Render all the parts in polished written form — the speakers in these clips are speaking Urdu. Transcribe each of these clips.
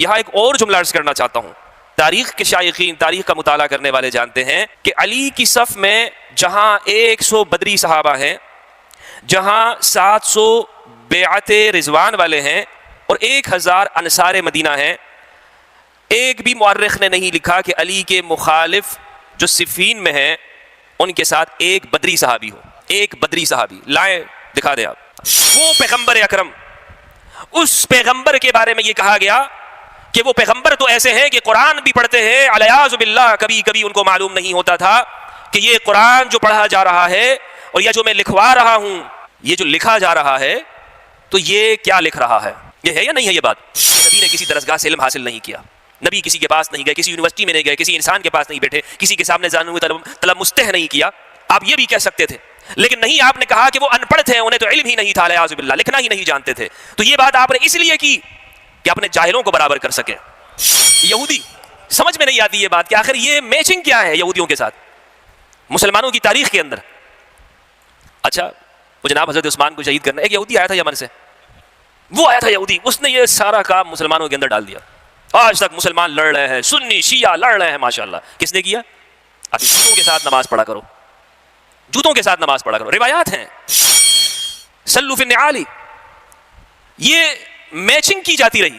یہاں ایک اور جملہ عرض کرنا چاہتا ہوں. تاریخ کے شائقین، تاریخ کا مطالعہ کرنے والے جانتے ہیں کہ علی کی صف میں جہاں 100 بدری صحابہ ہیں، جہاں 700 بیعت رضوان والے ہیں اور 1000 انصار مدینہ ہیں، ایک بھی مورخ نے نہیں لکھا کہ علی کے مخالف جو صفین میں ہیں ان کے ساتھ ایک بدری صحابی ہو. ایک بدری صحابی لائیں دکھا دیں آپ. وہ پیغمبر اکرم، اس پیغمبر کے بارے میں یہ کہا گیا کہ وہ پیغمبر تو ایسے ہیں کہ قرآن بھی پڑھتے ہیں، علیاذ باللہ کبھی کبھی ان کو معلوم نہیں ہوتا تھا کہ یہ قرآن جو پڑھا جا رہا ہے اور یہ جو میں لکھوا رہا ہوں، یہ جو لکھا جا رہا ہے تو یہ کیا لکھ رہا ہے، یہ ہے یا نہیں ہے یہ بات. نبی نے کسی درسگاہ سے علم حاصل نہیں کیا، نبی کسی کے پاس نہیں گئے، کسی یونیورسٹی میں نہیں گئے، کسی انسان کے پاس نہیں بیٹھے، کسی کے سامنے جانو طلب مستح نہیں کیا. آپ یہ بھی کہہ سکتے تھے، لیکن نہیں، آپ نے کہا کہ وہ ان پڑھ تھے، انہیں تو علم ہی نہیں تھا، علیاذ باللہ لکھنا ہی نہیں جانتے تھے. تو یہ بات آپ نے اس لیے کی کہ اپنے جاہلوں کو برابر کر سکے. یہودی سمجھ میں نہیں آتی یہ بات کہ آخر یہ میچنگ کیا ہے یہودیوں کے ساتھ مسلمانوں کی تاریخ کے اندر. اچھا وہ جناب حضرت عثمان کو شہید کرنا، ایک یہودی آیا تھا یمن سے، وہ آیا تھا یہودی، اس نے یہ سارا کام مسلمانوں کے اندر ڈال دیا. آج تک مسلمان لڑ رہے ہیں، سنی شیعہ لڑ رہے ہیں، ماشاءاللہ. کس نے کیا؟ ابھی جوتوں کے ساتھ نماز پڑھا کرو، جوتوں کے ساتھ نماز پڑھا کرو. روایات ہیں صلوا فی النعال، یہ میچنگ کی جاتی رہی.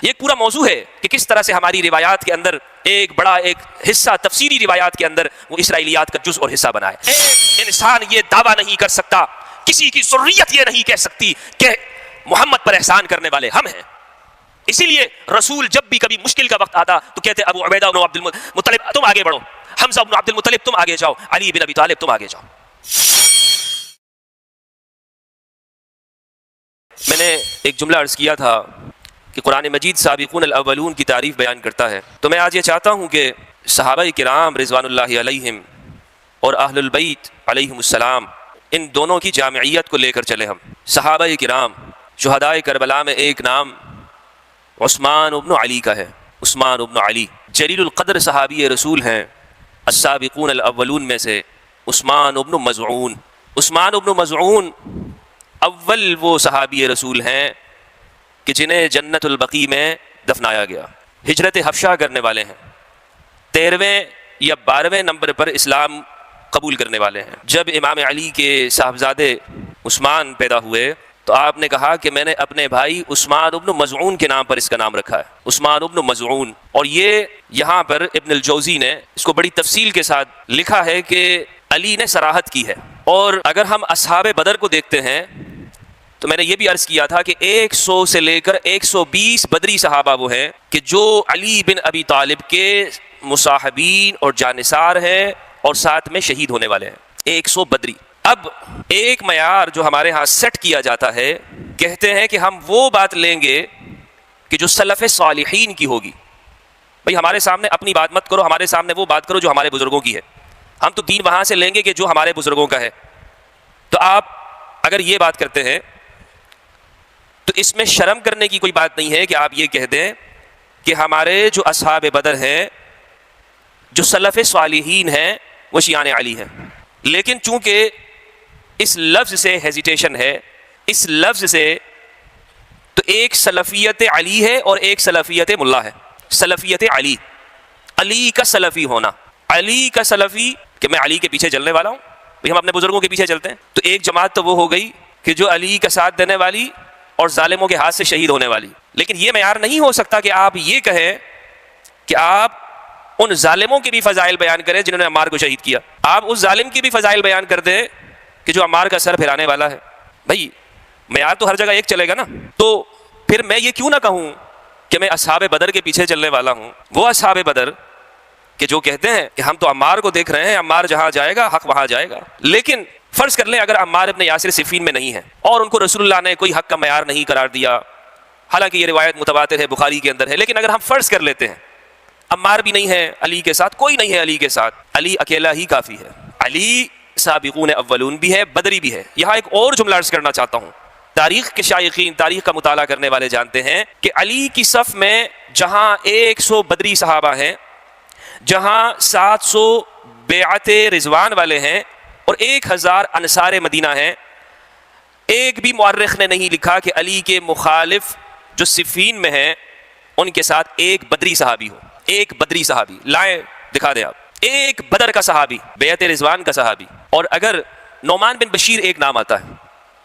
یہ پورا موضوع ہے کہ کس طرح سے ہماری روایات کے اندر ایک بڑا ایک حصہ تفسیری روایات کے اندر وہ اسرائیلیات کا جز اور حصہ بنا ہے. ایک انسان یہ دعویٰ نہیں کر سکتا، کسی کی ذریت یہ نہیں کہہ سکتی کہ محمد پر احسان کرنے والے ہم ہیں. اسی لیے رسول جب بھی کبھی مشکل کا وقت آتا تو کہتے ابو عبیدہ بن عبد المطلب تم آگے بڑھو، حمزہ بن عبد المطلب تم آگے جاؤ، علی بن ابی طالب تم آگے جاؤ. میں نے ایک جملہ عرض کیا تھا کہ قرآن مجید سابقون الاولون کی تعریف بیان کرتا ہے، تو میں آج یہ چاہتا ہوں کہ صحابہ کرام رضوان اللہ علیہم اور اہل البیت علیہم السلام، ان دونوں کی جامعیت کو لے کر چلے ہم. صحابہ کرام شہدائے کربلا میں ایک نام عثمان ابن علی کا ہے. عثمان ابن علی جلیل القدر صحابی رسول ہیں. السابقون الاولون میں سے عثمان ابن مظعون. عثمان ابن مظعون اول وہ صحابی رسول ہیں کہ جنہیں جنت البقیع میں دفنایا گیا. ہجرت حبشہ کرنے والے ہیں، 13ویں یا 12ویں نمبر پر اسلام قبول کرنے والے ہیں. جب امام علی کے صاحبزادے عثمان پیدا ہوئے تو آپ نے کہا کہ میں نے اپنے بھائی عثمان ابن مظعون کے نام پر اس کا نام رکھا ہے، عثمان ابن مظعون. اور یہ یہاں پر ابن الجوزی نے اس کو بڑی تفصیل کے ساتھ لکھا ہے کہ علی نے صراحت کی ہے. اور اگر ہم اصحاب بدر کو دیکھتے ہیں تو میں نے یہ بھی عرض کیا تھا کہ 100 سے لے کر 120 بدری صحابہ وہ ہیں کہ جو علی بن ابی طالب کے مصاحبین اور جانثار ہیں اور ساتھ میں شہید ہونے والے ہیں. 100 بدری. اب ایک معیار جو ہمارے ہاں سیٹ کیا جاتا ہے، کہتے ہیں کہ ہم وہ بات لیں گے کہ جو سلف صالحین کی ہوگی. بھئی ہمارے سامنے اپنی بات مت کرو، ہمارے سامنے وہ بات کرو جو ہمارے بزرگوں کی ہے. ہم تو دین وہاں سے لیں گے کہ جو ہمارے بزرگوں کا ہے. تو آپ اگر یہ بات کرتے ہیں تو اس میں شرم کرنے کی کوئی بات نہیں ہے کہ آپ یہ کہہ دیں کہ ہمارے جو اصحاب بدر ہیں، جو سلف صالحین ہیں، وہ شیعان علی ہیں. لیکن چونکہ اس لفظ سے ہیزیٹیشن ہے، اس لفظ سے تو ایک سلفیت علی ہے اور ایک سلفیت ملا ہے. سلفیت علی، علی کا سلفی ہونا، علی کا سلفی کہ میں علی کے پیچھے چلنے والا ہوں. ہم اپنے بزرگوں کے پیچھے چلتے ہیں. تو ایک جماعت تو وہ ہو گئی کہ جو علی کا ساتھ دینے والی اور ظالموں کے ہاتھ سے شہید ہونے والی. لیکن یہ معیار نہیں ہو سکتا کہ آپ یہ کہیں کہ آپ ان ظالموں کے بھی فضائل بیان کریں جنہوں نے عمار کو شہید کیا، آپ اس ظالم کی بھی فضائل بیان کر دیں کہ جو عمار کا سر پھرانے والا ہے. بھائی معیار تو ہر جگہ ایک چلے گا نا. تو پھر میں یہ کیوں نہ کہوں کہ میں اصحاب بدر کے پیچھے چلنے والا ہوں. وہ اصحاب بدر کہ جو کہتے ہیں کہ ہم تو عمار کو دیکھ رہے ہیں، عمار جہاں جائے گا حق وہاں جائے گا. لیکن فرض کر لیں اگر عمار ابن یاسر صفین میں نہیں ہے اور ان کو رسول اللہ نے کوئی حق کا معیار نہیں قرار دیا، حالانکہ یہ روایت متواتر ہے، بخاری کے اندر ہے، لیکن اگر ہم فرض کر لیتے ہیں عمار بھی نہیں ہے علی کے ساتھ، کوئی نہیں ہے علی کے ساتھ، علی اکیلا ہی کافی ہے. علی سابقون اولون بھی ہے، بدری بھی ہے. یہاں ایک اور جملہ عرض کرنا چاہتا ہوں. تاریخ کے شائقین، تاریخ کا مطالعہ کرنے والے جانتے ہیں کہ علی کی صف میں جہاں 100 بدری صحابہ ہیں، جہاں 700 بیعت رضوان والے ہیں اور 1000 انصار مدینہ ہیں، ایک بھی مورخ نے نہیں لکھا کہ علی کے مخالف جو صفین میں ہیں ان کے ساتھ ایک بدری صحابی ہو، ایک بدری صحابی لائیں دکھا دیں آپ، ایک بدر کا صحابی، بیعت رضوان کا صحابی. اور اگر نعمان بن بشیر ایک نام آتا ہے،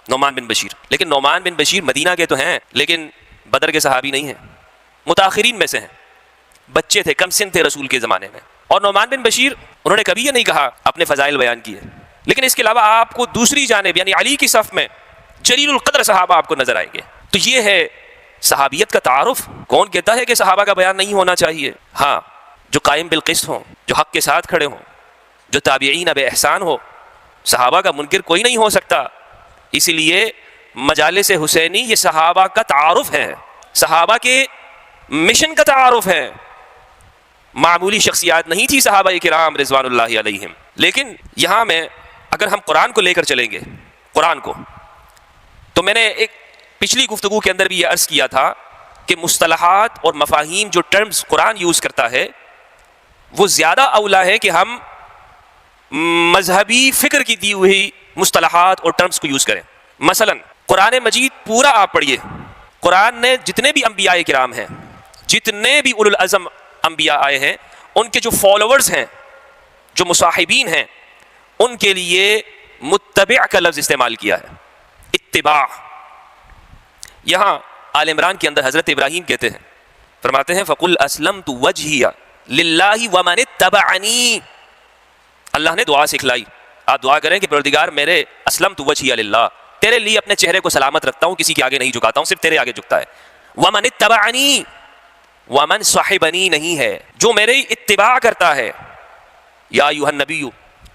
نعمان بن بشیر، لیکن نعمان بن بشیر مدینہ کے تو ہیں لیکن بدر کے صحابی نہیں ہیں، متاخرین میں سے ہیں، بچے تھے، کم سن تھے رسول کے زمانے میں. اور نعمان بن بشیر انہوں نے کبھی یہ نہیں کہا اپنے فضائل بیان کیے، لیکن اس کے علاوہ آپ کو دوسری جانب یعنی علی کی صف میں جلیل القدر صحابہ آپ کو نظر آئیں گے. تو یہ ہے صحابیت کا تعارف. کون کہتا ہے کہ صحابہ کا بیان نہیں ہونا چاہیے؟ ہاں، جو قائم بالقسط ہوں، جو حق کے ساتھ کھڑے ہوں، جو تابعین بے احسان ہو. صحابہ کا منکر کوئی نہیں ہو سکتا. اسی لیے مجالس حسینی یہ صحابہ کا تعارف ہے، صحابہ کے مشن کا تعارف ہے. معمولی شخصیات نہیں تھی صحابہ کرام رضوان اللہ علیہم. لیکن یہاں میں اگر ہم قرآن کو لے کر چلیں گے، قرآن کو، تو میں نے ایک پچھلی گفتگو کے اندر بھی یہ عرض کیا تھا کہ مصطلحات اور مفاہیم جو ٹرمز قرآن یوز کرتا ہے وہ زیادہ اولا ہے کہ ہم مذہبی فکر کی دی ہوئی مصطلحات اور ٹرمز کو یوز کریں. مثلا قرآن مجید پورا آپ پڑھیے، قرآن نے جتنے بھی انبیاء کرام ہیں، جتنے بھی اولو العزم انبیاء آئے ہیں، ان کے جو فالوورز ہیں، جو مصاحبین ہیں، ان کے لیے متبع کا لفظ استعمال کیا ہے، اتباع. یہاں آل عمران کے اندر حضرت ابراہیم کہتے ہیں، فرماتے ہیں فَقُلْ أَسْلَمْتُ وَجْهِيَ لِلَّهِ وَمَنِ اتَّبَعَنِي. اللہ نے دعا سکھلائی، آپ دعا کریں کہ پروردگار میرے اسلمت وجہی للہ، تیرے لیے اپنے چہرے کو سلامت رکھتا ہوں، کسی کے آگے نہیں جھکاتا ہوں، صرف تیرے آگے جھکتا ہے. وَمَنِ اتَّبَعَنِي، وَمَنْ صَحِبَنِي نہیں ہے، جو میرے اتباع کرتا ہے. یا ایھا النبی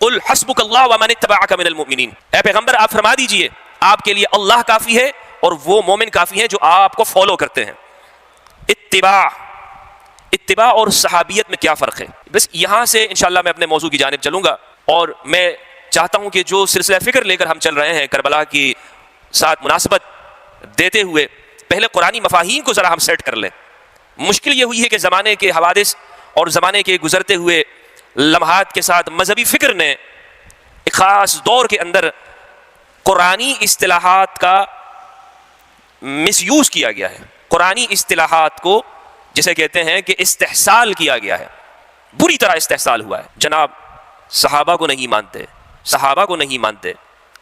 قل حسبک اللہ ومن اتبعک من المؤمنین، اے پیغمبر آپ فرما دیجئے آپ کے لیے اللہ کافی ہے اور وہ مومن کافی ہیں جو آپ کو فالو کرتے ہیں. اتباع اور صحابیت میں کیا فرق ہے؟ بس یہاں سے انشاءاللہ میں اپنے موضوع کی جانب چلوں گا. اور میں چاہتا ہوں کہ جو سلسلہ فکر لے کر ہم چل رہے ہیں کربلا کی ساتھ مناسبت دیتے ہوئے پہلے قرآنی مفاہیم کو ذرا ہم سیٹ کر لیں. مشکل یہ ہوئی ہے کہ زمانے کے حوادث اور زمانے کے گزرتے ہوئے لمحات کے ساتھ مذہبی فکر نے ایک خاص دور کے اندر قرآنی اصطلاحات کا مس یوز کیا گیا ہے. قرآنی اصطلاحات کو جسے کہتے ہیں کہ استحصال کیا گیا ہے، بری طرح استحصال ہوا ہے. جناب صحابہ کو نہیں مانتے، صحابہ کو نہیں مانتے.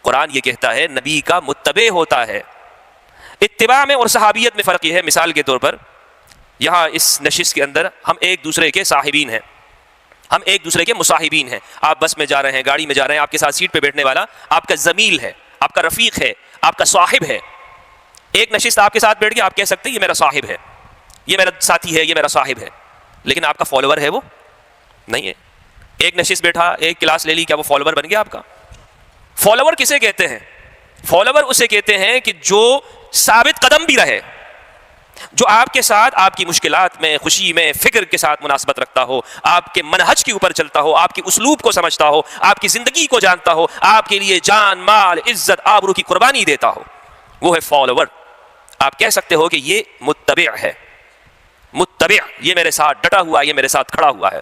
قرآن یہ کہتا ہے نبی کا متبع ہوتا ہے. اتباع میں اور صحابیت میں فرق یہ ہے، مثال کے طور پر یہاں اس نشست کے اندر ہم ایک دوسرے کے صاحبین ہیں، ہم ایک دوسرے کے مصاحبین ہیں. آپ بس میں جا رہے ہیں، گاڑی میں جا رہے ہیں، آپ کے ساتھ سیٹ پہ بیٹھنے والا آپ کا زمیل ہے، آپ کا رفیق ہے، آپ کا صاحب ہے. ایک نشست آپ کے ساتھ بیٹھ کے آپ کہہ سکتے ہیں یہ میرا صاحب ہے، یہ میرا ساتھی ہے، یہ میرا صاحب ہے، لیکن آپ کا فالوور ہے وہ نہیں ہے. ایک نشست بیٹھا، ایک کلاس لے لی، کیا وہ فالوور بن گیا آپ کا؟ فالوور کسے کہتے ہیں؟ فالوور اسے کہتے ہیں کہ جو ثابت قدم بھی رہے، جو آپ کے ساتھ آپ کی مشکلات میں، خوشی میں، فکر کے ساتھ مناسبت رکھتا ہو، آپ کے منہج کے اوپر چلتا ہو، آپ کی اسلوب کو سمجھتا ہو، آپ کی زندگی کو جانتا ہو، آپ کے لیے جان، مال، عزت، آبرو کی قربانی دیتا ہو، وہ ہے فالوور. آپ کہہ سکتے ہو کہ یہ متبع ہے. متبع یہ میرے ساتھ ڈٹا ہوا، یہ میرے ساتھ کھڑا ہوا ہے،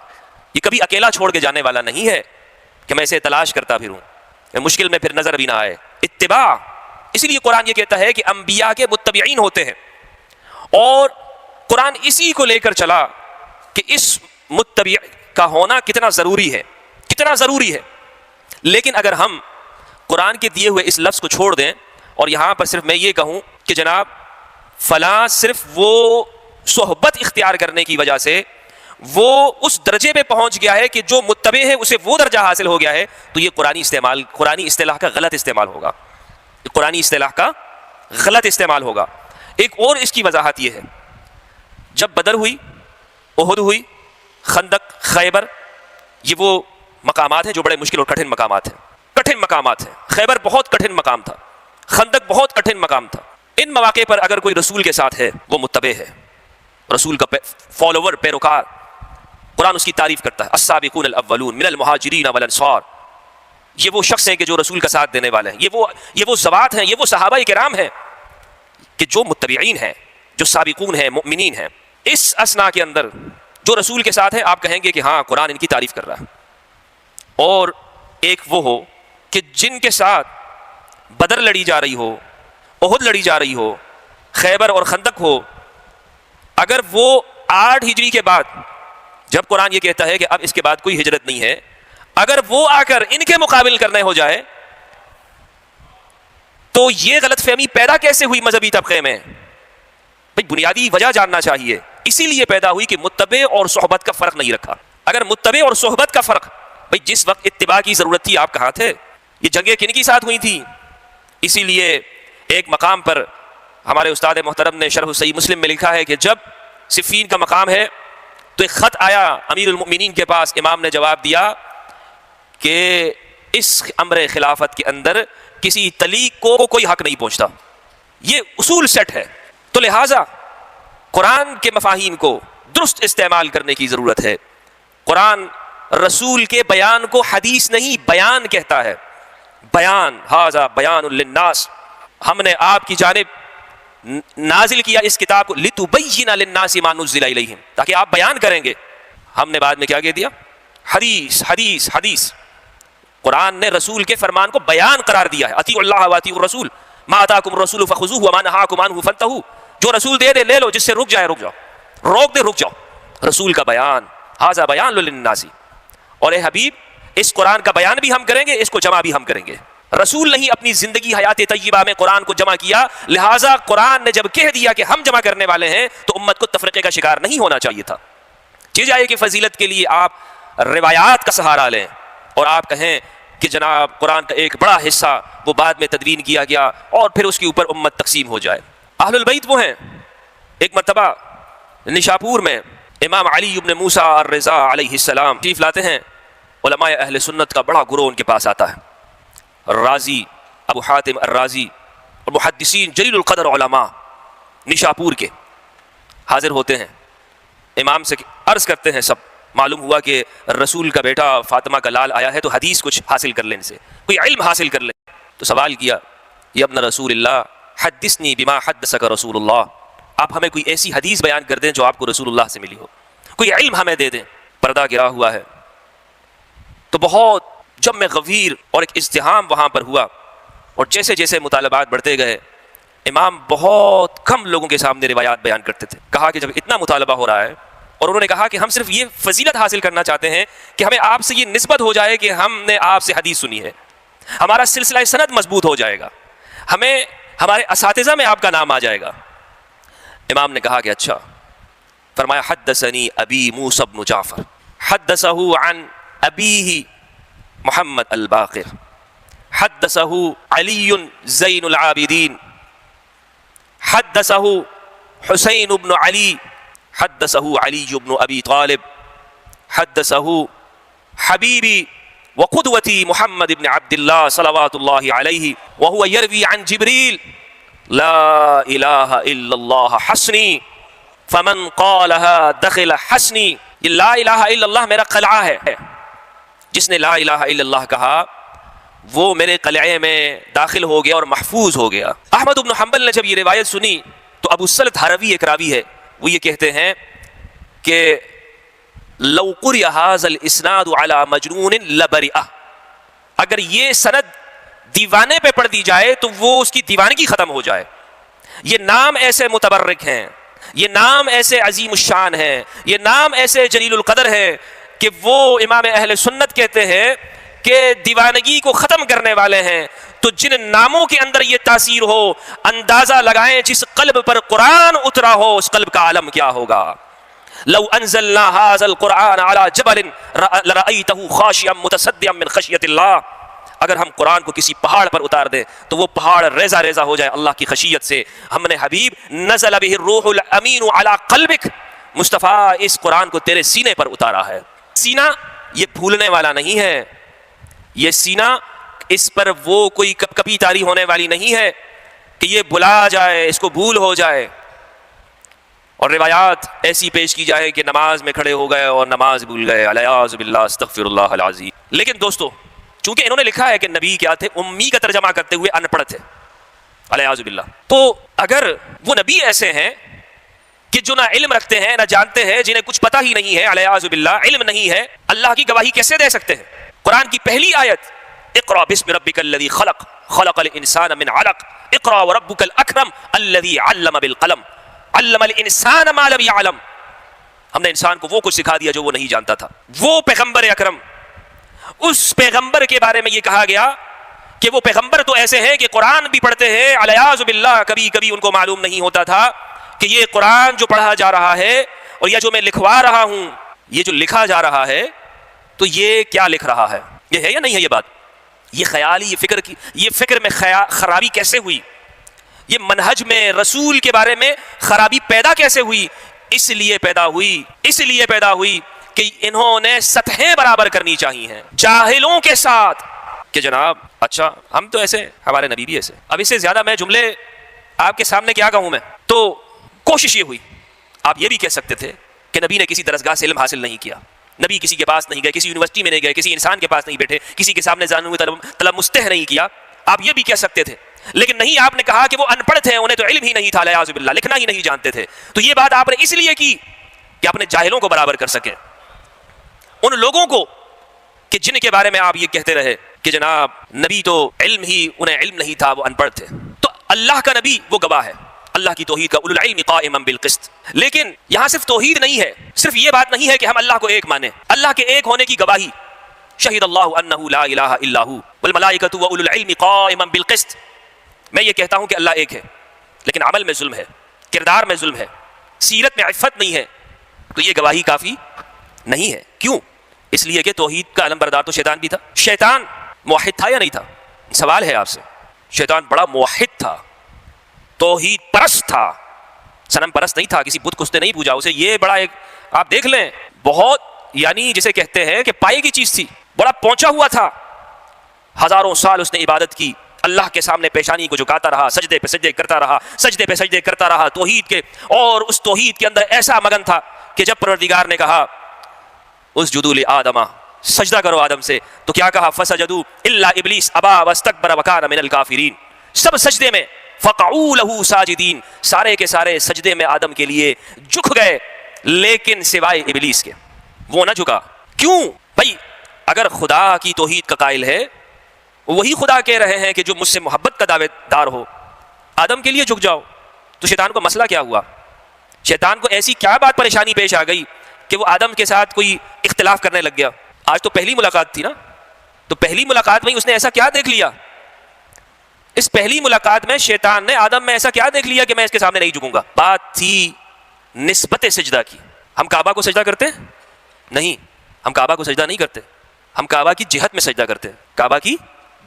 یہ کبھی اکیلا چھوڑ کے جانے والا نہیں ہے کہ میں اسے تلاش کرتا پھروں، مشکل میں پھر نظر بھی نہ آئے. اتباع، اسی لیے قرآن یہ کہتا ہے کہ انبیاء کے متبعین ہوتے ہیں. اور قرآن اسی کو لے کر چلا کہ اس متبع کا ہونا کتنا ضروری ہے، کتنا ضروری ہے. لیکن اگر ہم قرآن کے دیے ہوئے اس لفظ کو چھوڑ دیں اور یہاں پر صرف میں یہ کہوں کہ جناب فلاں صرف وہ صحبت اختیار کرنے کی وجہ سے وہ اس درجے پہ پہنچ گیا ہے کہ جو متبع ہے اسے وہ درجہ حاصل ہو گیا ہے، تو یہ قرآنی اصطلاح کا غلط استعمال ہوگا. قرآنی اصطلاح کا غلط استعمال ہوگا. ایک اور اس کی وضاحت یہ ہے، جب بدر ہوئی، احد ہوئی، خندق، خیبر، یہ وہ مقامات ہیں جو بڑے مشکل اور کٹھن مقامات ہیں، کٹھن مقامات ہیں. خیبر بہت کٹھن مقام تھا، خندق بہت کٹھن مقام تھا. ان مواقع پر اگر کوئی رسول کے ساتھ ہے وہ متبع ہے، رسول کا فالوور، پیروکار. قرآن اس کی تعریف کرتا ہے السابقون الاولون من المہاجرین والانصار. یہ وہ شخص ہیں کہ جو رسول کا ساتھ دینے والے ہیں، یہ وہ ذوات ہیں، یہ وہ صحابہ کرام ہیں کہ جو متبعین ہیں، جو سابقون ہیں، مؤمنین ہیں. اس اسنا کے اندر جو رسول کے ساتھ ہیں آپ کہیں گے کہ ہاں قرآن ان کی تعریف کر رہا ہے. اور ایک وہ ہو کہ جن کے ساتھ بدر لڑی جا رہی ہو، احد لڑی جا رہی ہو، خیبر اور خندق ہو، اگر وہ 8 ہجری کے بعد، جب قرآن یہ کہتا ہے کہ اب اس کے بعد کوئی ہجرت نہیں ہے، اگر وہ آ کر ان کے مقابل کرنے ہو جائے تو یہ غلط فہمی پیدا کیسے ہوئی مذہبی طبقے میں؟ بھئی بنیادی وجہ جاننا چاہیے. اسی لیے پیدا ہوئی کہ متبع اور صحبت کا فرق نہیں رکھا. اگر متبع اور صحبت کا فرق، بھئی جس وقت اتباع کی ضرورت تھی آپ کہاں تھے؟ یہ جنگیں کن کی ساتھ ہوئی تھیں؟ اسی لیے ایک مقام پر ہمارے استاد محترم نے شرح صحیح مسلم میں لکھا ہے کہ جب صفین کا مقام ہے تو ایک خط آیا امیر المؤمنین کے پاس. امام نے جواب دیا کہ اس امر خلافت کے اندر کسی طلیق کو کوئی حق نہیں پہنچتا. یہ اصول سیٹ ہے. تو لہٰذا قرآن کے مفاہیم کو درست استعمال کرنے کی ضرورت ہے. قرآن رسول کے بیان کو حدیث نہیں بیان کہتا ہے. بیان، ھذا بیان للناس، ہم نے آپ کی جانب نازل کیا اس کتاب کو لتبین للناس ما نزل الیہم، تاکہ آپ بیان کریں گے. ہم نے بعد میں کیا کہہ دیا؟ حدیث حدیث حدیث. قرآن نے رسول کے فرمان کو بیان قرار دیا ہے. اطیعوا اللہ واطیعوا الرسول ما آتاکم الرسول فخذوہ وما نہاکم عنہ فانتہوا. جو رسول دے دے لے لو، جس سے رک جائے رک جاؤ، روک دے رک جاؤ. رسول کا بیان، ھذا بیان للناس. اور اے حبیب، اس قرآن کا بیان بھی ہم کریں گے، اس کو جمع بھی ہم کریں گے. رسول نہیں اپنی زندگی حیات طیبہ میں قرآن کو جمع کیا، لہٰذا قرآن نے جب کہہ دیا کہ ہم جمع کرنے والے ہیں تو امت کو تفرقے کا شکار نہیں ہونا چاہیے تھا. جائے کہ فضیلت کے لیے آپ روایات کا سہارا لیں اور آپ کہیں کہ جناب قرآن کا ایک بڑا حصہ وہ بعد میں تدوین کیا گیا اور پھر اس کے اوپر امت تقسیم ہو جائے. اہل البیت وہ ہیں. ایک مرتبہ نشاپور میں امام علی بن موسیٰ الرضا علیہ السلام تشریف لاتے ہیں. علماء اہل سنت کا بڑا گروہ ان کے پاس آتا ہے. رازی، ابو حاتم الرازی اور محدثین جلیل القدر علماء نشاپور کے حاضر ہوتے ہیں. امام سے عرض کرتے ہیں، سب معلوم ہوا کہ رسول کا بیٹا فاطمہ کا لال آیا ہے تو حدیث کچھ حاصل کر لیں، ان سے کوئی علم حاصل کر لیں. تو سوال کیا، یا ابن رسول اللہ حدثنی بما حدثک رسول اللہ، آپ ہمیں کوئی ایسی حدیث بیان کر دیں جو آپ کو رسول اللہ سے ملی ہو، کوئی علم ہمیں دے دیں. پردہ گرا ہوا ہے. تو بہت جم غفیر اور ایک ازدحام وہاں پر ہوا، اور جیسے جیسے مطالبات بڑھتے گئے امام بہت کم لوگوں کے سامنے روایات بیان کرتے تھے. کہا کہ جب اتنا مطالبہ ہو رہا ہے، اور انہوں نے کہا کہ ہم صرف یہ فضیلت حاصل کرنا چاہتے ہیں کہ ہمیں آپ سے یہ نسبت ہو جائے کہ ہم نے آپ سے حدیث سنی ہے، ہمارا سلسلہ سند مضبوط ہو جائے گا، ہمیں ہمارے اساتذہ میں آپ کا نام آ جائے گا. امام نے کہا کہ اچھا. فرمایا حدثنی ابی موسیٰ بن جعفر حدثہ عن ابیہ محمد الباقر حدثہ علی زین العابدین حدثہ حسین بن علی حدثہ علی بن ابی طالب حدثہ حبیبی وقدوتی محمد بن عبد اللہ صلوات اللہ علیہ وهو یروی عن جبریل لا الہ الا اللہ حسنی فمن قالها دخل حسنی. یہ لا الہ الا اللہ میرا قلعہ ہے، جس نے لا الہ الا اللہ کہا وہ میرے قلعے میں داخل ہو گیا اور محفوظ ہو گیا. احمد بن حنبل نے جب یہ روایت سنی تو ابو السلط ہروی ایک راوی ہے، وہ یہ کہتے ہیں کہ لو قرئ ھذا الاسناد علی مجنون لبرئ، اگر یہ سند دیوانے پہ پڑھ دی جائے تو وہ اس کی دیوانگی ختم ہو جائے. یہ نام ایسے متبرک ہیں، یہ نام ایسے عظیم الشان ہیں، یہ نام ایسے جلیل القدر ہے کہ وہ امام اہل سنت کہتے ہیں کہ دیوانگی کو ختم کرنے والے ہیں. تو جن ناموں کے اندر یہ تاثیر ہو، اندازہ لگائیں جس قلب پر قرآن اترا ہو اس قلب کا عالم کیا ہوگا. لو انزلنا هذا القرآن على جبل لرأيته خاشعا متصدعا من خشیۃ اللہ، اگر ہم قرآن کو کسی پہاڑ پر اتار دیں تو وہ پہاڑ ریزہ ریزہ ہو جائے اللہ کی خشیت سے. ہم نے حبیب نزل به الروح الامین على قلبک، مصطفیٰ اس قرآن کو تیرے سینے پر اتارا ہے. سینہ یہ بھولنے والا نہیں ہے، یہ سینہ اس پر وہ کوئی کب کبھی طاری ہونے والی نہیں ہے کہ یہ بھلا جائے، اس کو بھول ہو جائے اور روایات ایسی پیش کی جائے کہ نماز میں کھڑے ہو گئے اور نماز بھول گئے. الیاذ باللہ استغفر اللہ العظیم. لیکن دوستو چونکہ انہوں نے لکھا ہے کہ نبی کیا تھے، امی کا ترجمہ کرتے ہوئے ان پڑھ تھے، الیاذ باللہ. تو اگر وہ نبی ایسے ہیں کہ جو نہ علم رکھتے ہیں نہ جانتے ہیں، جنہیں کچھ پتہ ہی نہیں ہے، الیاذ باللہ علم نہیں ہے، اللہ کی گواہی کیسے دے سکتے ہیں؟ قرآن کی پہلی آیت اقرأ باسم ربک الذی خلق خلق الانسان من علق اقرأ وربک الاکرم الذی علم بالقلم. علم الانسان ما لم يعلم، ہم نے انسان کو وہ کچھ سکھا دیا جو وہ نہیں جانتا تھا. وہ پیغمبر اکرم، اس پیغمبر کے بارے میں یہ کہا گیا کہ وہ پیغمبر تو ایسے ہیں کہ قرآن بھی پڑھتے ہیں، علیاذ باللہ کبھی کبھی ان کو معلوم نہیں ہوتا تھا کہ یہ قرآن جو پڑھا جا رہا ہے اور یہ جو میں لکھوا رہا ہوں، یہ جو لکھا جا رہا ہے تو یہ کیا لکھ رہا ہے، یہ ہے یا نہیں ہے یہ بات، یہ خیالی، یہ فکر میں خرابی کیسے ہوئی، یہ منہج میں رسول کے بارے میں خرابی پیدا کیسے ہوئی؟ اس لیے پیدا ہوئی کہ انہوں نے سطحیں برابر کرنی چاہیے جاہلوں کے ساتھ کہ جناب اچھا ہم تو ایسے، ہمارے نبی بھی ایسے. اب اس سے زیادہ میں جملے آپ کے سامنے کیا کہوں میں؟ تو کوشش یہ ہوئی، آپ یہ بھی کہہ سکتے تھے کہ نبی نے کسی درسگاہ سے علم حاصل نہیں کیا، نبی کسی کے پاس نہیں گئے، کسی یونیورسٹی میں نہیں گئے، کسی انسان کے پاس نہیں بیٹھے، کسی کے سامنے زانو طلب مستح نہیں کیا. آپ یہ بھی کہہ سکتے تھے، لیکن نہیں، آپ نے کہا کہ وہ ان پڑھ تھے، انہیں تو علم ہی نہیں تھا، اعوذ باللہ لکھنا ہی نہیں جانتے تھے. تو یہ بات آپ نے اس لیے کی کہ اپنے جاہلوں کو برابر کر سکیں، ان لوگوں کو کہ جن کے بارے میں آپ یہ کہتے رہے کہ جناب نبی تو انہیں علم نہیں تھا، وہ ان پڑھ تھے. تو اللہ کا نبی وہ گواہ ہے اللہ کی توحید کا، اولو العلم قائما بالقسط. لیکن یہاں صرف توحید نہیں ہے، صرف یہ بات نہیں ہے کہ ہم اللہ کو ایک مانیں، اللہ کے ایک ہونے کی گواہی، شہید اللہ انہ لا الہ الا ہو والملائکۃ واولو العلم قائما بالقسط. میں یہ کہتا ہوں کہ اللہ ایک ہے، لیکن عمل میں ظلم ہے، کردار میں ظلم ہے، سیرت میں عفت نہیں ہے، تو یہ گواہی کافی نہیں ہے. کیوں؟ اس لیے کہ توحید کا علم بردار تو شیطان بھی تھا. شیطان موحد تھا یا نہیں تھا؟ سوال ہے آپ سے. شیطان بڑا موحد تھا، توحید پرست تھا، صنم پرست نہیں تھا، کسی بت کو اس نے نہیں پوجا. اسے یہ بڑا ایک آپ دیکھ لیں بہت، یعنی جسے کہتے ہیں کہ پائے کی چیز تھی، بڑا پہنچا ہوا تھا. ہزاروں سال اس نے عبادت کی، اللہ کے سامنے پیشانی کو جھکاتا رہا، سجدے پہ سجدے کرتا رہا، سجدے پہ سجدے کرتا رہا توحید کے، اور اس توحید کے اندر ایسا مگن تھا کہ جب پروردگار نے کہا اسجدوا لآدم، سجدہ کرو آدم سے، تو کیا کہا؟ فسجدوا الا ابلیس ابا واستکبر وکان من الکافرین. سب سجدے میں، فقعوا له ساجدین، سارے کے سارے سجدے میں آدم کے لیے جھک گئے، لیکن سوائے ابلیس کے، وہ نہ جھکا. کیوں بھائی؟ اگر خدا کی توحید کا قائل ہے، وہی خدا کہہ رہے ہیں کہ جو مجھ سے محبت کا دعوے دار ہو آدم کے لیے جھک جاؤ. تو شیطان کو مسئلہ کیا ہوا؟ شیطان کو ایسی کیا بات پریشانی پیش آ گئی کہ وہ آدم کے ساتھ کوئی اختلاف کرنے لگ گیا؟ آج تو پہلی ملاقات تھی نا، تو پہلی ملاقات میں اس نے ایسا کیا دیکھ لیا؟ اس پہلی ملاقات میں شیطان نے آدم میں ایسا کیا دیکھ لیا کہ میں اس کے سامنے نہیں جھکوں گا؟ بات تھی نسبت سجدہ کی. ہم کعبہ کو سجدہ کرتے ہیں؟ نہیں، ہم کعبہ کو سجدہ نہیں کرتے، ہم کعبہ کی جہت میں سجدہ کرتے ہیں. کعبہ کی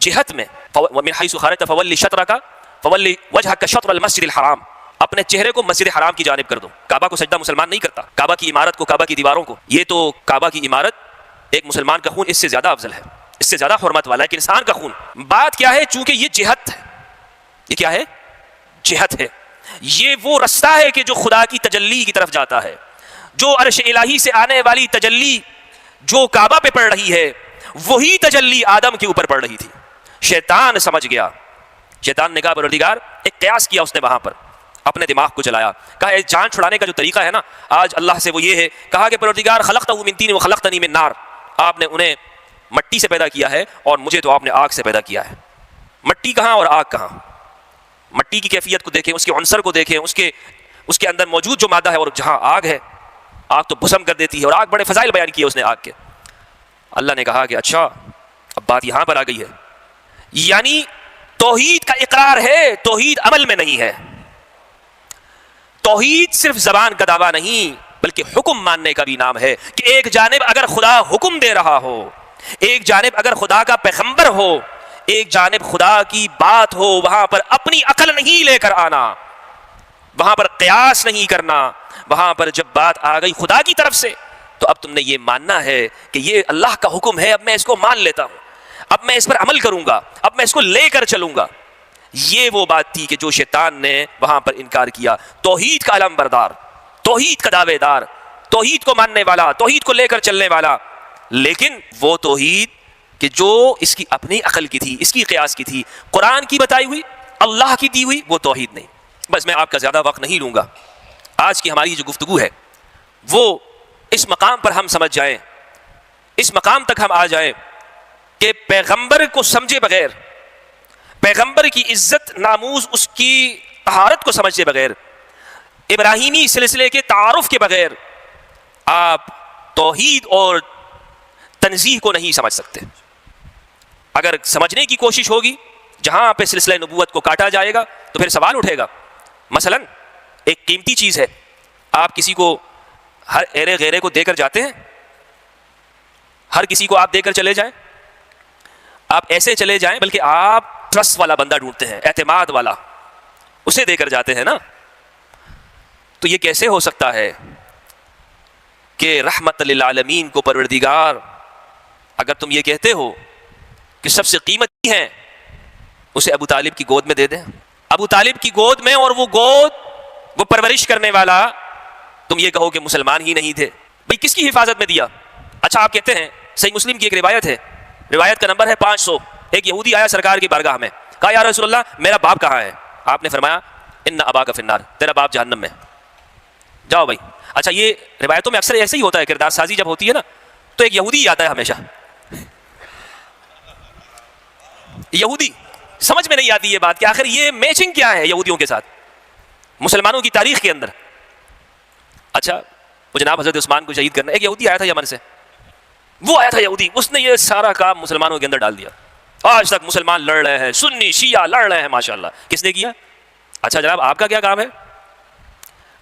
جہت میں، وَمِنْ حَيْثُ خَرَجْتَ فَوَلِّ شَطْرَكَ فَوَلِّ وَجْهَكَ شَطْرَ الْمَسْجِدِ الْحَرَامِ. اپنے چہرے کو مسجد حرام کی جانب کر دو. کعبہ کو سجدہ مسلمان نہیں کرتا، کعبہ کی عمارت کو، کعبہ کی دیواروں کو. یہ تو کعبہ کی عمارت، ایک مسلمان کا خون اس سے زیادہ افضل ہے، اس سے زیادہ حرمت والا ہے کہ انسان کا خون. بات کیا ہے؟ چونکہ یہ جہت ہے، یہ کیا ہے؟ جہت ہے. یہ وہ رستہ ہے کہ جو خدا کی تجلی کی طرف جاتا ہے، جو عرش الہی سے آنے والی تجلی جو کعبہ پہ پڑ رہی ہے، وہی تجلی آدم کے اوپر پڑ رہی تھی. شیطان سمجھ گیا، شیطان نے کہا پروردگار، ایک قیاس کیا اس نے وہاں پر، اپنے دماغ کو چلایا، کہا جان چھڑانے کا جو طریقہ ہے نا آج اللہ سے، وہ یہ ہے، کہا کہ پروردگار خلقتہ من طین وخلقتنی من نار، آپ نے انہیں مٹی سے پیدا کیا ہے اور مجھے تو آپ نے آگ سے پیدا کیا ہے. مٹی کہاں اور آگ کہاں؟ مٹی کی کیفیت کو دیکھیں، اس کے عنصر کو دیکھیں، اس کے اندر موجود جو مادہ ہے، اور جہاں آگ ہے، آگ تو بھسم کر دیتی ہے، اور آگ بڑے فضائل بیان کیے اس نے آگ کے. اللہ نے کہا کہ اچھا اب بات یہاں پر آ گئی ہے، یعنی توحید کا اقرار ہے، توحید عمل میں نہیں ہے. توحید صرف زبان کا دعویٰ نہیں بلکہ حکم ماننے کا بھی نام ہے کہ ایک جانب اگر خدا حکم دے رہا ہو، ایک جانب اگر خدا کا پیغمبر ہو، ایک جانب خدا کی بات ہو، وہاں پر اپنی عقل نہیں لے کر آنا، وہاں پر قیاس نہیں کرنا. وہاں پر جب بات آ گئی خدا کی طرف سے تو اب تم نے یہ ماننا ہے کہ یہ اللہ کا حکم ہے، اب میں اس کو مان لیتا ہوں، اب میں اس پر عمل کروں گا، اب میں اس کو لے کر چلوں گا. یہ وہ بات تھی کہ جو شیطان نے وہاں پر انکار کیا. توحید کا علم بردار، توحید کا دعوے دار، توحید کو ماننے والا، توحید کو لے کر چلنے والا، لیکن وہ توحید کہ جو اس کی اپنی عقل کی تھی، اس کی قیاس کی تھی، قرآن کی بتائی ہوئی، اللہ کی دی ہوئی، وہ توحید نہیں. بس میں آپ کا زیادہ وقت نہیں لوں گا. آج کی ہماری جو گفتگو ہے وہ اس مقام پر ہم سمجھ جائیں، اس مقام تک ہم آ جائیں کہ پیغمبر کو سمجھے بغیر، پیغمبر کی عزت ناموز، اس کی طہارت کو سمجھے بغیر ابراہیمی سلسلے کے تعارف کے بغیر آپ توحید اور تنزیہ کو نہیں سمجھ سکتے. اگر سمجھنے کی کوشش ہوگی جہاں پہ سلسلہ نبوت کو کاٹا جائے گا تو پھر سوال اٹھے گا. مثلا ایک قیمتی چیز ہے, آپ کسی کو ہر ایرے غیرے کو دے کر جاتے ہیں؟ ہر کسی کو آپ دے کر چلے جائیں؟ آپ ایسے چلے جائیں, بلکہ آپ ٹرسٹ والا بندہ ڈھونڈتے ہیں, اعتماد والا, اسے دے کر جاتے ہیں نا. تو یہ کیسے ہو سکتا ہے کہ رحمت للعالمین کو پروردگار, اگر تم یہ کہتے ہو کہ سب سے قیمتی ہیں, اسے ابو طالب کی گود میں دے دیں؟ ابو طالب کی گود میں, اور وہ گود, وہ پرورش کرنے والا, تم یہ کہو کہ مسلمان ہی نہیں تھے. بھئی کس کی حفاظت میں دیا؟ اچھا آپ کہتے ہیں, صحیح مسلم کی ایک روایت ہے, روایت کا نمبر ہے 500. ایک یہودی آیا سرکار کی بارگاہ میں, کہا یا رسول اللہ میرا باپ کہاں ہے؟ آپ نے فرمایا ان اباک فی النار, تیرا باپ جہنم میں, جاؤ بھائی. اچھا یہ روایتوں میں اکثر ایسے ہی ہوتا ہے, کردار سازی جب ہوتی ہے نا تو ایک یہودی ہی آتا ہے ہمیشہ. یہودی, سمجھ میں نہیں آتی یہ بات کہ آخر یہ میچنگ کیا ہے یہودیوں کے ساتھ مسلمانوں کی تاریخ کے اندر. اچھا وہ جناب حضرت عثمان کو شہید کرنا, ایک یہودی آیا تھا یمن سے, وہ آیا تھا یہودی, اس نے یہ سارا کام مسلمانوں کے اندر ڈال دیا. آج تک مسلمان لڑ رہے ہیں, سنی شیعہ لڑ رہے ہیں, ماشاءاللہ. کس نے کیا؟ اچھا جناب آپ کا کیا کام ہے؟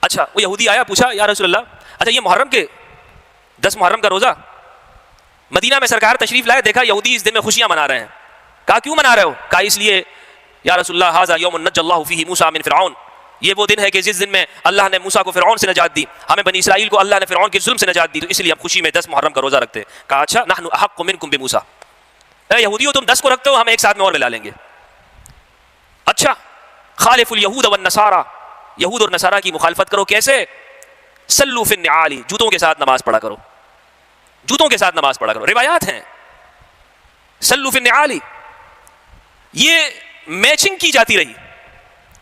اچھا وہ یہودی آیا, پوچھا یا رسول اللہ اچھا یہ محرم کے 10 محرم کا روزہ, مدینہ میں سرکار تشریف لائے, دیکھا یہودی اس دن میں خوشیاں منا رہے ہیں. کہا کیوں منا رہے ہو؟ کہا اس لیے یا رسول اللہ ھذا یوم نجی اللہ فیہ موسیٰ من فرعون, یہ وہ دن ہے کہ جس دن میں اللہ نے موسیٰ کو فرعون سے نجات دی, ہمیں بنی اسرائیل کو اللہ نے فرعون کے ظلم سے نجات دی, تو اس لیے ہم خوشی میں 10 محرم کا روزہ رکھتے ہیں. کہا اچھا نحن احق منکم بموسیٰ, اے یہودیو تم 10 کو رکھتے ہو, ہم ایک ساتھ میں اور ملا لیں گے. اچھا خالف الیہود والنصارى, یہود اور نصارہ کی مخالفت کرو. کیسے؟ صلوا فی النعال, جوتوں کے ساتھ نماز پڑھا کرو, جوتوں کے ساتھ نماز پڑھا کرو. روایات ہیں صلوا فی النعال, یہ میچنگ کی جاتی رہی.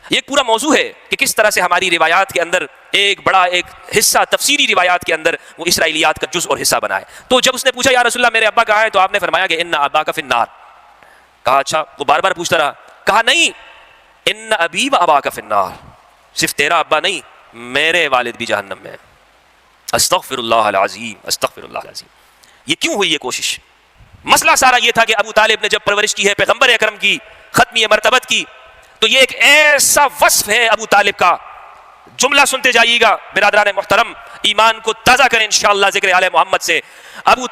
یہ ایک پورا موضوع ہے کہ کس طرح سے ہماری روایات کے اندر ایک بڑا ایک حصہ تفسیری روایات کے اندر وہ اسرائیلیات کا جز اور حصہ بنا ہے. تو جب اس نے پوچھا یا رسول اللہ میرے ابا کہاں ہے, تو آپ نے فرمایا کہ ان اباک فی النار. کہا اچھا, وہ بار بار پوچھتا رہا. کہا نہیں, ان ابی و اباک فی النار, صرف تیرا ابا نہیں میرے والد بھی جہنم میں. استغفر اللہ العظیم, استغفر اللہ العظیم. یہ کیوں ہوئی یہ کوشش؟ مسئلہ سارا یہ تھا کہ ابو طالب نے جب پرورش کی ہے پیغمبر اکرم کی, ختمی مرتبت کی, تو یہ ایک ایسا وصف ہے ابو طالب کا. جملہ سنتے جائیے گا برادران محترم, ایمان کو تازہ کریں انشاءاللہ ذکر آل محمد سے. ابو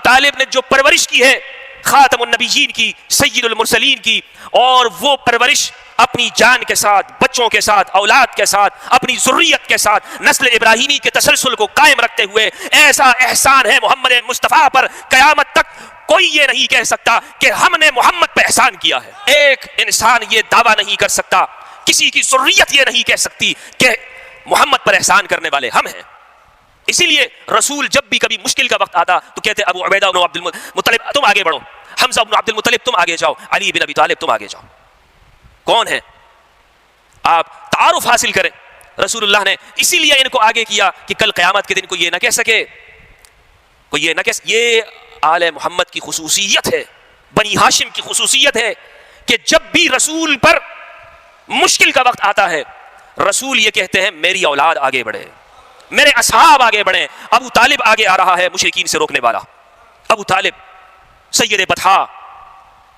طالب نے جو پرورش کی ہے خاتم النبیین کی, سید المرسلین کی, اور وہ پرورش اپنی جان کے ساتھ, بچوں کے ساتھ, اولاد کے ساتھ, اپنی ذریت کے ساتھ نسل ابراہیمی کے تسلسل کو قائم رکھتے ہوئے, ایسا احسان ہے محمد مصطفیٰ پر, قیامت تک کوئی یہ نہیں کہہ سکتا کہ ہم نے محمد پہ احسان کیا ہے. ایک انسان یہ دعویٰ نہیں کر سکتا, کسی کی ذریت یہ نہیں کہہ سکتی کہ محمد پر احسان کرنے والے ہم ہیں. اسی لیے رسول جب بھی کبھی مشکل کا وقت آتا تو کہتے ابو عبیدہ بن عبد المطلب تم آگے بڑھو, حمزہ بن عبد المطلب تم آگے جاؤ, علی بن ابی طالب تم آگے جاؤ. کون ہے؟ آپ تعارف حاصل کریں. رسول اللہ نے اسی لیے ان کو آگے کیا کہ کل قیامت کے دن کو یہ نہ کہہ سکے, کوئی یہ نہ کہہ سکے. یہ آل محمد کی خصوصیت ہے, بنی ہاشم کی خصوصیت ہے کہ جب بھی رسول پر مشکل کا وقت آتا ہے رسول یہ کہتے ہیں میری اولاد آگے بڑھے, میرے اصحاب آگے بڑھیں. ابو طالب آگے آ رہا ہے مشرکین سے روکنے والا, ابو طالب سید بطحا,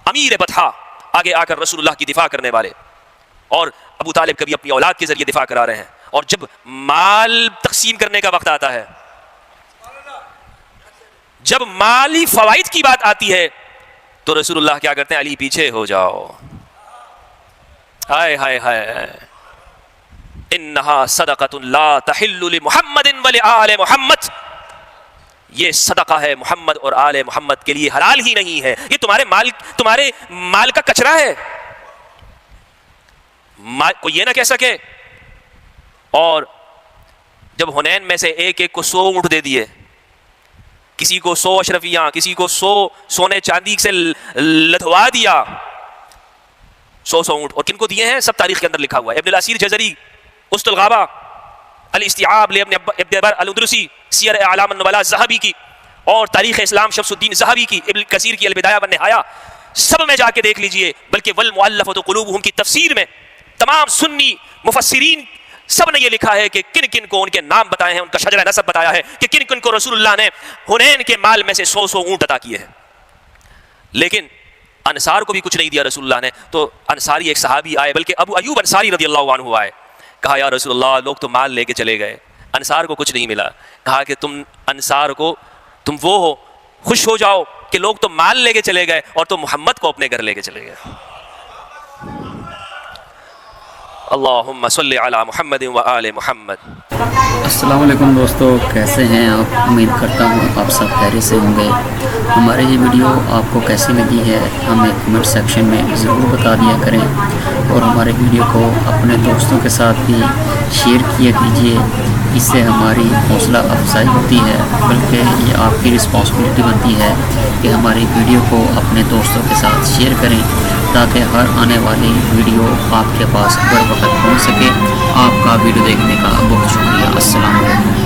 امیر بطحا, آگے آ کر رسول اللہ کی دفاع کرنے والے. اور ابو طالب کبھی اپنی اولاد کے ذریعے دفاع کرا رہے ہیں. اور جب مال تقسیم کرنے کا وقت آتا ہے, جب مالی فوائد کی بات آتی ہے تو رسول اللہ کیا کرتے ہیں؟ علی پیچھے ہو جاؤ. ہائے ہائے ہائے, انہا صدقۃ لا تحل لمحمد ولآل محمد, یہ صدقہ ہے محمد اور آل محمد کے لیے حلال ہی نہیں ہے. یہ تمہارے مال کا کچرا ہے, کوئی یہ نہ کہہ سکے. اور جب حنین میں سے ایک ایک کو 100 اونٹ دے دیے, کسی کو 100 اشرفیاں, کسی کو 100 سونے چاندی سے لدھوا دیا, 100 اونٹ. اور کن کو دیے ہیں سب تاریخ کے اندر لکھا ہوا ہے. ابن الاسیر جزری, اسط الغابہ, الاستیعاب لابن ابن بر الادرسی, سیر اعلام النبلاء ذہبی کی, اور تاریخ اسلام شمس الدین ذہبی کی, ابن کثیر کی البدایہ والنہایہ, سب میں جا کے دیکھ لیجئے. بلکہ والمؤلفۃ قلوبہم کی تفسیر میں تمام سنی مفسرین سب نے یہ لکھا ہے کہ کن کن کو ان کے نام بتائے ہیں، ان کا شجرہ نسب بتایا ہے کہ کن کن کو رسول اللہ نے حنین کے مال میں سے 100 اونٹ عطا کیے ہیں، لیکن انصار کو بھی کچھ نہیں دیا رسول اللہ نے. تو انصاری ایک صحابی آئے، بلکہ ابو ایوب انصاری رضی اللہ عنہ آئے، کہا یا رسول اللہ لوگ تو مال لے کے چلے گئے، انصار کو کچھ نہیں ملا. کہا کہ تم انصار کو تم وہ ہو، خوش ہو جاؤ کہ لوگ تو مال لے کے چلے گئے اور تم محمد کو اپنے گھر لے کے چلے گئے. اللہم صلی علی محمد و آل محمد. السلام علیکم دوستو، کیسے ہیں آپ؟ امید کرتا ہوں آپ سب خیریت سے ہوں گے. ہماری یہ ویڈیو آپ کو کیسی لگی ہے ہمیں کمنٹ سیکشن میں ضرور بتا دیا کریں، اور ہمارے ویڈیو کو اپنے دوستوں کے ساتھ بھی شیئر کیا کیجیے. اس سے ہماری حوصلہ افزائی ہوتی ہے، بلکہ یہ آپ کی رسپانسبلٹی بنتی ہے کہ ہماری ویڈیو کو اپنے دوستوں کے ساتھ شیئر کریں تاکہ ہر آنے والی ویڈیو آپ کے پاس بر وقت پہنچ سکے. آپ کا ویڈیو دیکھنے کا بہت شکریہ. السلام علیکم.